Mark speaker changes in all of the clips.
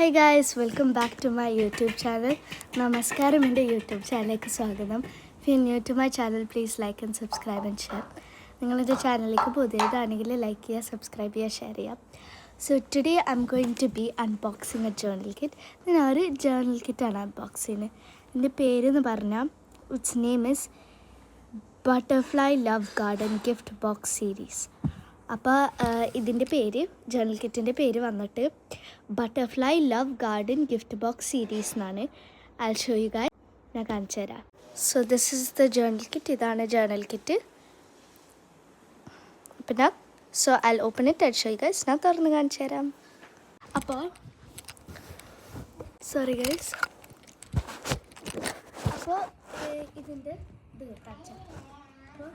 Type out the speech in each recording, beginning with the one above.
Speaker 1: Hi guys, welcome back to my YouTube channel. നമസ്കാരം, എൻ്റെ യൂട്യൂബ് ചാനലിലേക്ക് സ്വാഗതം. If you new to my channel, please like and subscribe and share. നിങ്ങളെൻ്റെ ചാനലിലേക്ക് പുതിയതാണെങ്കിൽ ലൈക്ക് ചെയ്യുക, സബ്സ്ക്രൈബ് ചെയ്യുക, ഷെയർ ചെയ്യുക. So today I am going to be unboxing a journal കിറ്റ്. ഞാൻ ഒരു ജേർണൽ കിറ്റാണ് അൺബോക്സ് ചെയ്യുന്നത്. എൻ്റെ പേരെന്ന് പറഞ്ഞാൽ its name is butterfly love garden gift box series. അപ്പോൾ ഇതിൻ്റെ പേര്, ജേർണൽ കിറ്റിൻ്റെ പേര് വന്നിട്ട് butterfly love garden gift box series എന്നാണ്. I show you guys. ഞാൻ കാണിച്ചു തരാം. So this is the journal kit. ഇതാണ് ജേർണൽ കിറ്റ്. പിന്നെ so I open it and show you guys. ഞാൻ തുറന്ന് കാണിച്ചു തരാം. അപ്പോൾ സോറി ഗൈസ്. അപ്പോൾ ഇതിൻ്റെ ഇത് കാണിച്ചു. അപ്പോൾ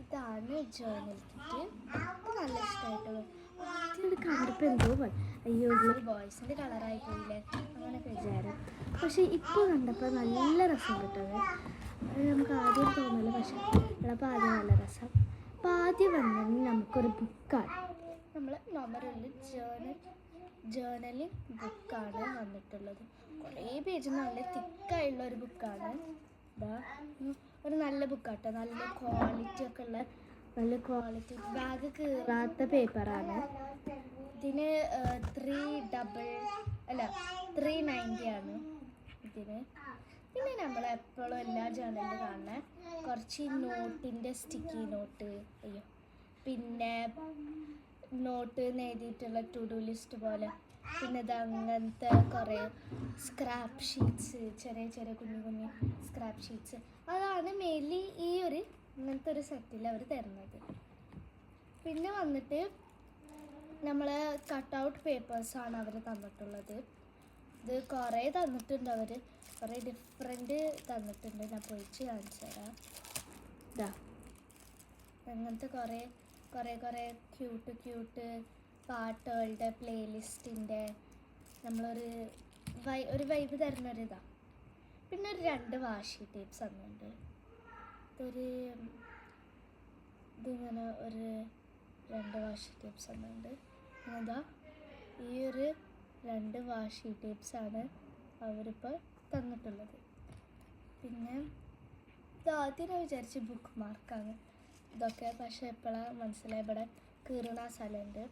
Speaker 1: ഇതാണ് ജേർണൽ കിറ്റ്. ഇത് നല്ല ഇഷ്ടമായിട്ടോ. ഇത് കണ്ടപ്പോൾ എന്തോ അയ്യോ ഒരു ബോയ്സിൻ്റെ കളറായി പോയില്ലേ അങ്ങനെയൊക്കെ വിചാരം. പക്ഷേ ഇപ്പോൾ കണ്ടപ്പോൾ നല്ല രസം കിട്ടുന്നത്. അത് നമുക്ക് ആദ്യം തോന്നില്ല, പക്ഷേ ഉള്ളപ്പോൾ ആദ്യം നല്ല രസം. അപ്പോൾ ആദ്യം വന്നത് നമുക്കൊരു ബുക്കാണ്. നമ്മൾ നോർമലി ജേർണലിങ് ബുക്കാണ് വന്നിട്ടുള്ളത്. കുറേ പേജ് നല്ല തിക്കായുള്ള ഒരു ബുക്കാണ്. ഇതാ ഒരു നല്ല ബുക്കാട്ടോ, നല്ല ക്വാളിറ്റി ഒക്കെ ഉള്ള നല്ല ക്വാളിറ്റി ബാഗ് കീറാത്ത പേപ്പറാണ്. ഇതിന് 390 ആണ് ഇതിന്. പിന്നെ നമ്മൾ എപ്പോഴും എല്ലാ ജേർണലിലും കാണുന്ന കുറച്ച് നോട്ടിൻ്റെ സ്റ്റിക്കി നോട്ട്, അയ്യോ പിന്നെ നോട്ട് എഴുതിയിട്ടുള്ള ടു ഡു ലിസ്റ്റ് പോലെ, പിന്നെ ഇത് അങ്ങനത്തെ കുറേ സ്ക്രാപ്പ് ഷീറ്റ്സ്, ചെറിയ ചെറിയ കുഞ്ഞു കുഞ്ഞു സ്ക്രാപ്പ് ഷീറ്റ്സ്. അതാണ് മെയിൻലി ഈ ഒരു ഇങ്ങനത്തെ ഒരു സെറ്റിൽ അവർ തരുന്നത്. പിന്നെ വന്നിട്ട് നമ്മൾ കട്ടൗട്ട് പേപ്പേഴ്സാണ് അവർ തന്നിട്ടുള്ളത്. ഇത് കുറേ തന്നിട്ടുണ്ട്, അവർ കുറേ ഡിഫറെൻറ്റ് തന്നിട്ടുണ്ട്. ഞാൻ പോയിച്ച് കാണിച്ചു തരാം. ഇതാ അങ്ങനത്തെ കുറേ കുറേ കുറേ ക്യൂട്ട് പാട്ടുകളുടെ പ്ലേലിസ്റ്റിൻ്റെ നമ്മളൊരു ഒരു വൈബ് തരുന്നൊരിതാണ്. പിന്നെ ഒരു 2 വാഷി ടേപ്സ് തന്നിട്ടുണ്ട്. ഇതിങ്ങനെ ഒരു 2 വാഷി ടേപ്സ് തന്നിട്ടുണ്ട്. അതാ ഈ ഒരു 2 വാഷി ടേപ്സാണ് അവരിപ്പോൾ തന്നിട്ടുള്ളത്. പിന്നെ ഇതാദ്യം ഞാൻ വിചാരിച്ച് ബുക്ക് മാർക്കാണ് ഇതൊക്കെ, പക്ഷേ എപ്പോഴാണ് മനസ്സിലായി ഇവിടെ കീറണ സ്ഥലമുണ്ട്.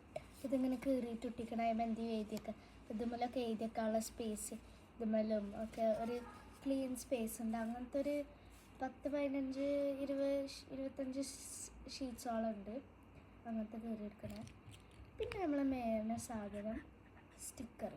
Speaker 1: ഇതിങ്ങനെ കീറിയിട്ട് ഒട്ടിക്കണമാകുമ്പോൾ എന്തെങ്കിലും എഴുതിയൊക്കെ ഇതുമല്ലൊക്കെ എഴുതിയൊക്കെയുള്ള സ്പേസ് ഇതുമല്ലും ഒക്കെ ഒരു ക്ലീൻ സ്പേസ് ഉണ്ട്. അങ്ങനത്തെ ഒരു 10, 15, 20, 25 ഷീറ്റ്സോളം ഉണ്ട് അങ്ങനത്തെ കീറി എടുക്കണേ. പിന്നെ നമ്മൾ മെയിൻ സാധനം സ്റ്റിക്കർ.